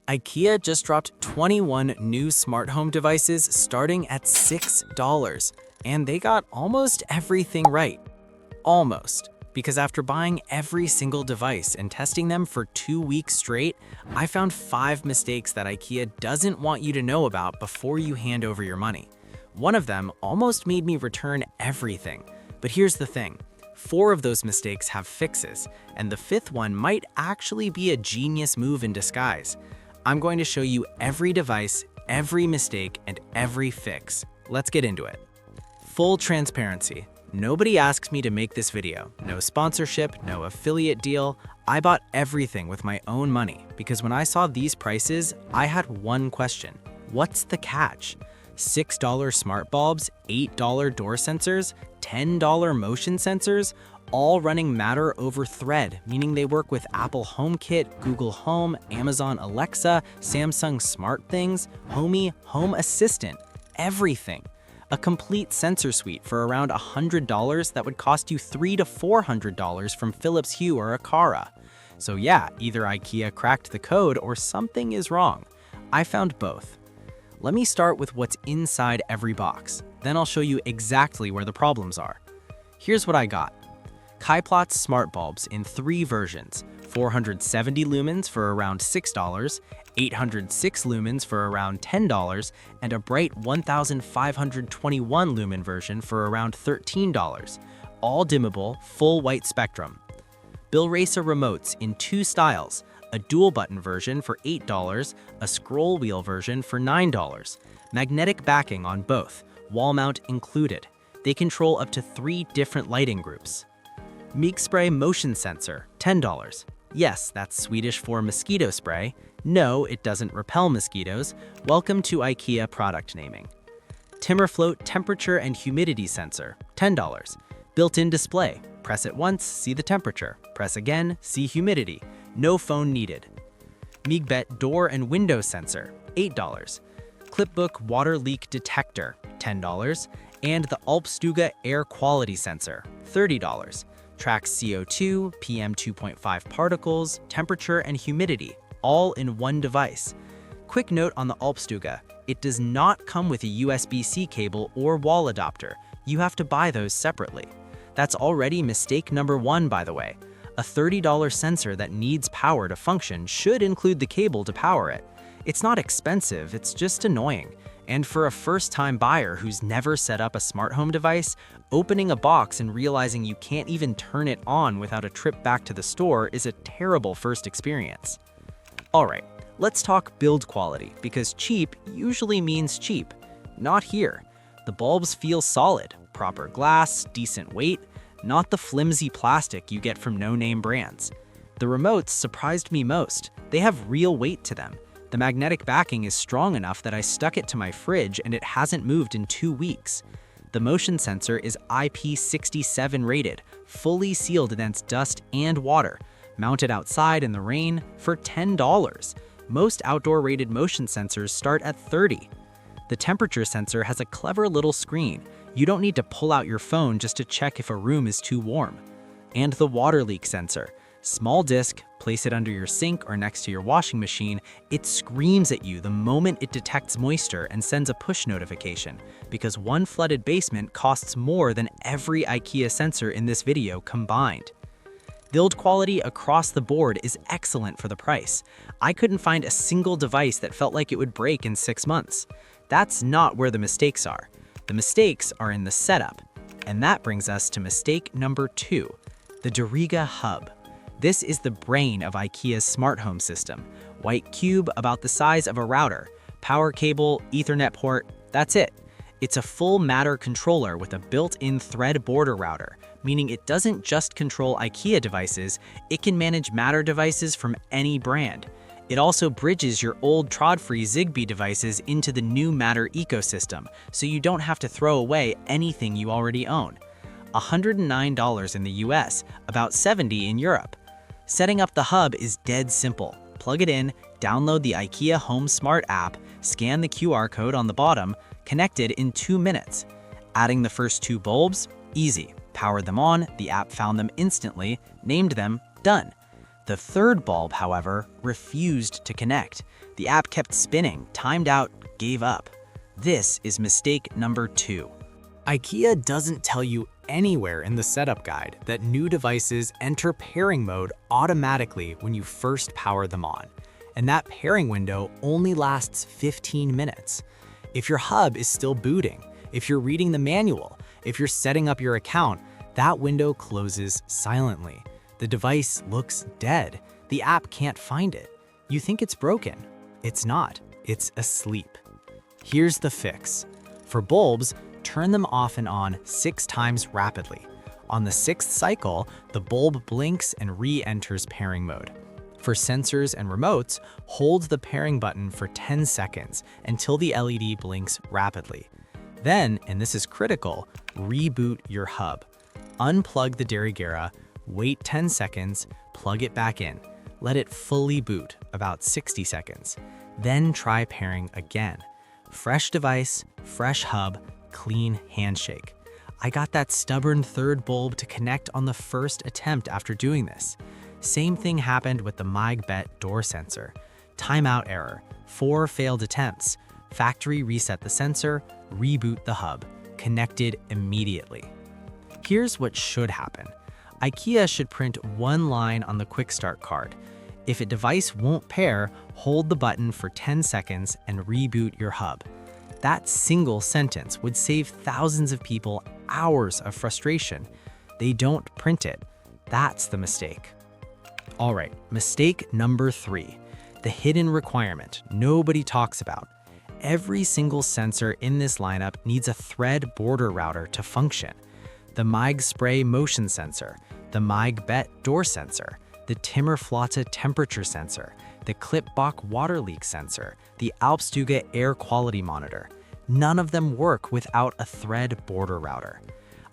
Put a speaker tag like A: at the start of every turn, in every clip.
A: IKEA just dropped 21 new smart home devices starting at $6, and they got almost everything right. Almost. Because after buying every single device and testing them for 2 weeks straight, I found 5 mistakes that IKEA doesn't want you to know about before you hand over your money. One of them almost made me return everything. But here's the thing. 4 of those mistakes have fixes, and the 5th one might actually be a genius move in disguise. I'm going to show you every device, every mistake, and every fix. Let's get into it. Full transparency. Nobody asks me to make this video. No sponsorship, no affiliate deal. I bought everything with my own money because when I saw these prices, I had one question. What's the catch? $6 smart bulbs, $8 door sensors, $10 motion sensors, all running Matter over Thread, meaning they work with Apple HomeKit, Google Home, Amazon Alexa, Samsung SmartThings, Homey, Home Assistant, everything. A complete sensor suite for around $100 that would cost you $300 to $400 from Philips Hue or Aqara. So yeah, either IKEA cracked the code or something is wrong. I found both. Let me start with what's inside every box. Then I'll show you exactly where the problems are. Here's what I got. Kaiplot's smart bulbs in 3 versions, 470 lumens for around $6, 806 lumens for around $10, and a bright 1521 lumen version for around $13, all dimmable, full white spectrum. Bill Racer remotes in 2 styles, a dual button version for $8, a scroll wheel version for $9, magnetic backing on both, wall mount included. They control up to 3 different lighting groups. Meek Spray motion sensor, $10. Yes, that's Swedish for mosquito spray. No, it doesn't repel mosquitoes. Welcome to IKEA product naming. Timmerfloat temperature and humidity sensor, $10. Built-in display. Press it once, see the temperature. Press again, see humidity. No phone needed. Meegbet door and window sensor, $8. Clipbook water leak detector, $10. And the Alpstuga air quality sensor, $30. Tracks CO2, PM 2.5 particles, temperature, and humidity, all in one device. Quick note on the Alpstuga, it does not come with a USB-C cable or wall adapter. You have to buy those separately. That's already mistake number 1, by the way. A $30 sensor that needs power to function should include the cable to power it. It's not expensive, it's just annoying. And for a first-time buyer who's never set up a smart home device, opening a box and realizing you can't even turn it on without a trip back to the store is a terrible first experience. Alright, let's talk build quality, because cheap usually means cheap. Not here. The bulbs feel solid, proper glass, decent weight, not the flimsy plastic you get from no-name brands. The remotes surprised me most. They have real weight to them. The magnetic backing is strong enough that I stuck it to my fridge and it hasn't moved in 2 weeks. The motion sensor is IP67 rated, fully sealed against dust and water, mounted outside in the rain for $10. Most outdoor rated motion sensors start at $30. The temperature sensor has a clever little screen. You don't need to pull out your phone just to check if a room is too warm. And the water leak sensor. Small disc, place it under your sink or next to your washing machine, it screams at you the moment it detects moisture and sends a push notification, because one flooded basement costs more than every IKEA sensor in this video combined. Build quality across the board is excellent for the price. I couldn't find a single device that felt like it would break in 6 months. That's not where the mistakes are. The mistakes are in the setup. And that brings us to mistake number 2, the Doriga Hub. This is the brain of IKEA's smart home system. White cube about the size of a router, power cable, Ethernet port, that's it. It's a full Matter controller with a built-in Thread border router, meaning it doesn't just control IKEA devices, it can manage Matter devices from any brand. It also bridges your old Trod-free Zigbee devices into the new Matter ecosystem, so you don't have to throw away anything you already own. $109 in the US, about $70 in Europe. Setting up the hub is dead simple. Plug it in, download the IKEA Home Smart app, scan the QR code on the bottom, connected in 2 minutes. Adding the first 2 bulbs? Easy. Powered them on, the app found them instantly, named them, done. The third bulb, however, refused to connect. The app kept spinning, timed out, gave up. This is mistake number 2. IKEA doesn't tell you anywhere in the setup guide that new devices enter pairing mode automatically when you first power them on. And that pairing window only lasts 15 minutes. If your hub is still booting, if you're reading the manual, if you're setting up your account, that window closes silently. The device looks dead. The app can't find it. You think it's broken. It's not. It's asleep. Here's the fix. For bulbs, turn them off and on 6 times rapidly. On the 6th cycle, the bulb blinks and re-enters pairing mode. For sensors and remotes, hold the pairing button for 10 seconds until the LED blinks rapidly. Then, and this is critical, reboot your hub. Unplug the Derigera, wait 10 seconds, plug it back in. Let it fully boot, about 60 seconds. Then try pairing again. Fresh device, fresh hub, clean handshake. I got that stubborn third bulb to connect on the first attempt after doing this. Same thing happened with the MyBet door sensor. Timeout error, 4 failed attempts. Factory reset the sensor, reboot the hub. Connected immediately. Here's what should happen. IKEA should print one line on the Quick Start card. If a device won't pair, hold the button for 10 seconds and reboot your hub. That single sentence would save thousands of people hours of frustration. They don't print it. That's the mistake. All right, mistake number 3. The hidden requirement nobody talks about. Every single sensor in this lineup needs a thread border router to function. The MyG Spray motion sensor, the MyBet door sensor, the Timmerflotte temperature sensor, the Clipbock water leak sensor, the Alpstuga air quality monitor. None of them work without a thread border router.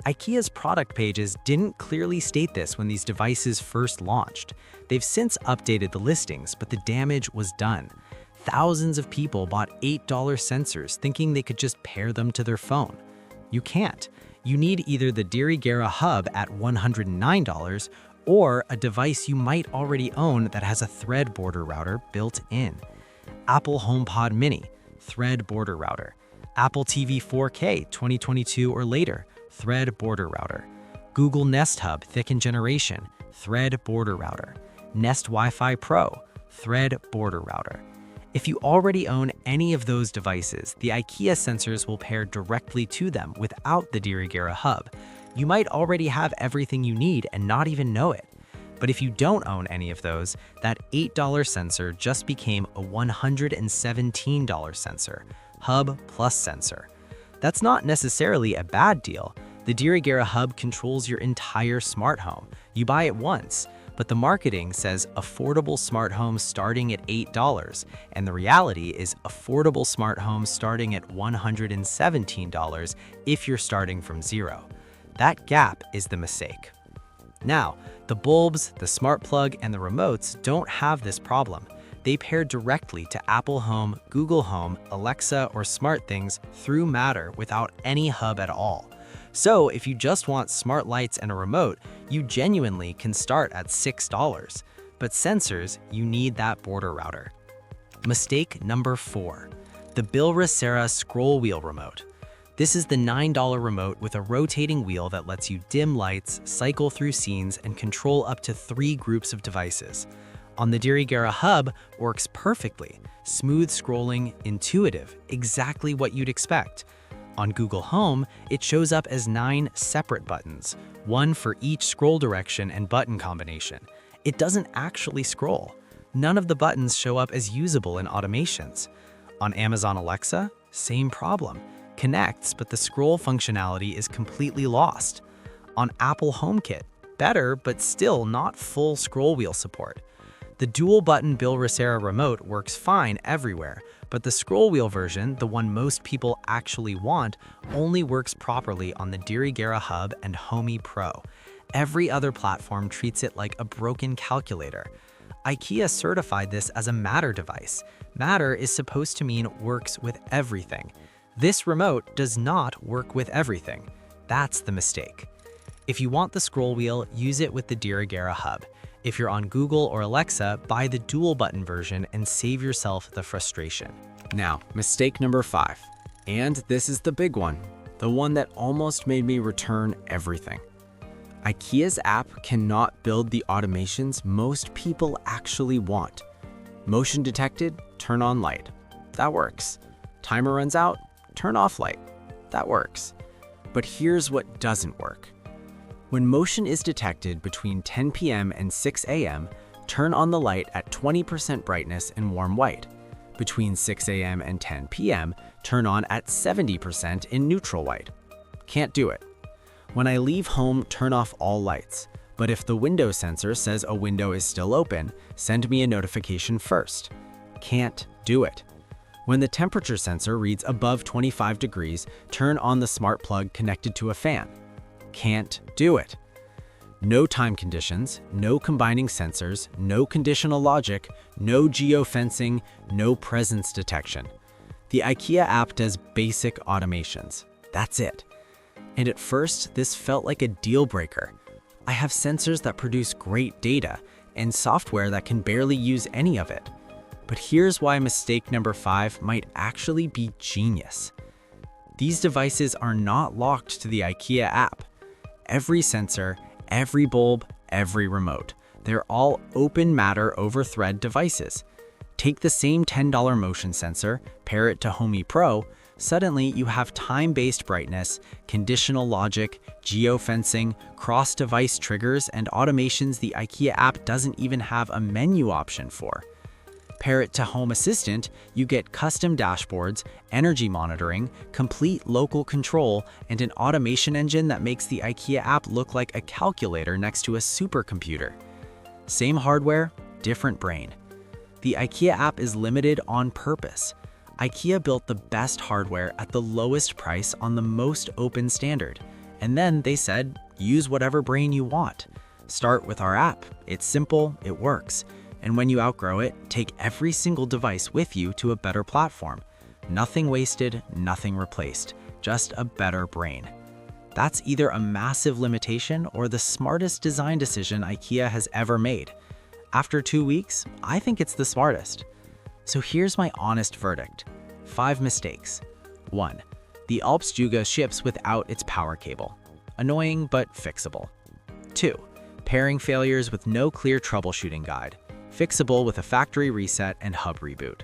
A: IKEA's product pages didn't clearly state this when these devices first launched. They've since updated the listings, but the damage was done. Thousands of people bought $8 sensors thinking they could just pair them to their phone. You can't. You need either the Derigera hub at $109 or a device you might already own that has a thread border router built in. Apple HomePod Mini, thread border router. Apple TV 4K 2022 or later, thread border router. Google Nest Hub Thickened Generation, thread border router. Nest Wi-Fi Pro, thread border router. If you already own any of those devices, the IKEA sensors will pair directly to them without the Derigera hub. You might already have everything you need and not even know it. But if you don't own any of those, that $8 sensor just became a $117 sensor, hub plus sensor. That's not necessarily a bad deal. The Derigera hub controls your entire smart home. You buy it once, but the marketing says affordable smart home starting at $8, and the reality is affordable smart home starting at $117 if you're starting from zero. That gap is the mistake. Now, the bulbs, the smart plug, and the remotes don't have this problem. They pair directly to Apple Home, Google Home, Alexa, or SmartThings through Matter without any hub at all. So if you just want smart lights and a remote, you genuinely can start at $6. But sensors, you need that border router. Mistake number 4, the Bilracera scroll wheel remote. This is the $9 remote with a rotating wheel that lets you dim lights, cycle through scenes, and control up to 3 groups of devices. On the Derigera hub, works perfectly. Smooth scrolling, intuitive, exactly what you'd expect. On Google Home, it shows up as 9 separate buttons, one for each scroll direction and button combination. It doesn't actually scroll. None of the buttons show up as usable in automations. On Amazon Alexa, same problem. Connects, but the scroll functionality is completely lost. On Apple HomeKit, better, but still not full scroll wheel support. The dual-button Bilracera remote works fine everywhere, but the scroll wheel version, the one most people actually want, only works properly on the Derigera Hub and Homey Pro. Every other platform treats it like a broken calculator. IKEA certified this as a Matter device. Matter is supposed to mean works with everything. This remote does not work with everything. That's the mistake. If you want the scroll wheel, use it with the Derigera Hub. If you're on Google or Alexa, buy the dual button version and save yourself the frustration. Now, mistake number 5. And this is the big one, the one that almost made me return everything. IKEA's app cannot build the automations most people actually want. Motion detected, turn on light. That works. Timer runs out, turn off light. That works. But here's what doesn't work. When motion is detected between 10 p.m. and 6 a.m., turn on the light at 20% brightness in warm white. Between 6 a.m. and 10 p.m., turn on at 70% in neutral white. Can't do it. When I leave home, turn off all lights. But if the window sensor says a window is still open, send me a notification first. Can't do it. When the temperature sensor reads above 25 degrees, turn on the smart plug connected to a fan. Can't do it. No time conditions, no combining sensors, no conditional logic, no geofencing, no presence detection. The IKEA app does basic automations. That's it. And at first, this felt like a deal breaker. I have sensors that produce great data and software that can barely use any of it. But here's why mistake number 5 might actually be genius. These devices are not locked to the IKEA app. Every sensor, every bulb, every remote, they're all open matter over thread devices. Take the same $10 motion sensor, pair it to Homey Pro, suddenly you have time-based brightness, conditional logic, geofencing, cross-device triggers, and automations the IKEA app doesn't even have a menu option for. Pair it to Home Assistant, you get custom dashboards, energy monitoring, complete local control, and an automation engine that makes the IKEA app look like a calculator next to a supercomputer. Same hardware, different brain. The IKEA app is limited on purpose. IKEA built the best hardware at the lowest price on the most open standard. And then they said, use whatever brain you want. Start with our app. It's simple, it works. And when you outgrow it, take every single device with you to a better platform. Nothing wasted, nothing replaced, just a better brain. That's either a massive limitation or the smartest design decision IKEA has ever made. After 2 weeks, I think it's the smartest. So here's my honest verdict. 5 mistakes. 1. The Alps Juga ships without its power cable. Annoying but fixable. 2. Pairing failures with no clear troubleshooting guide. Fixable with a factory reset and hub reboot.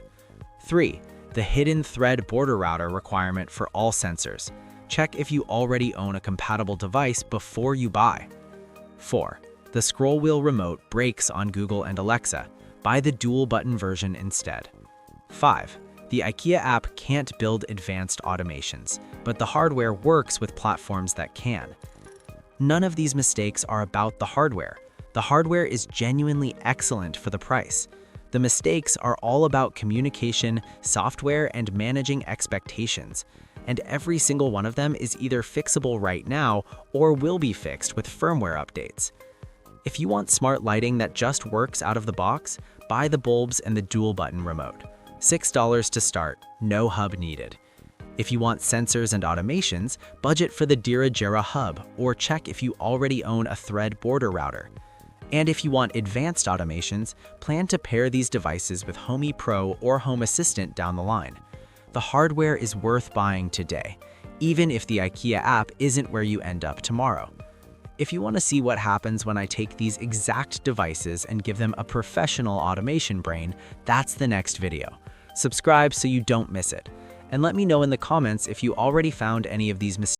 A: 3. The hidden thread border router requirement for all sensors. Check if you already own a compatible device before you buy. 4. The scroll wheel remote breaks on Google and Alexa. Buy the dual button version instead. 5. The IKEA app can't build advanced automations, but the hardware works with platforms that can. None of these mistakes are about the hardware. The hardware is genuinely excellent for the price. The mistakes are all about communication, software, and managing expectations. And every single one of them is either fixable right now or will be fixed with firmware updates. If you want smart lighting that just works out of the box, buy the bulbs and the dual button remote. $6 to start, no hub needed. If you want sensors and automations, budget for the Dira hub or check if you already own a thread border router. And if you want advanced automations, plan to pair these devices with Homey Pro or Home Assistant down the line. The hardware is worth buying today, even if the IKEA app isn't where you end up tomorrow. If you want to see what happens when I take these exact devices and give them a professional automation brain, that's the next video. Subscribe so you don't miss it. And let me know in the comments if you already found any of these mistakes.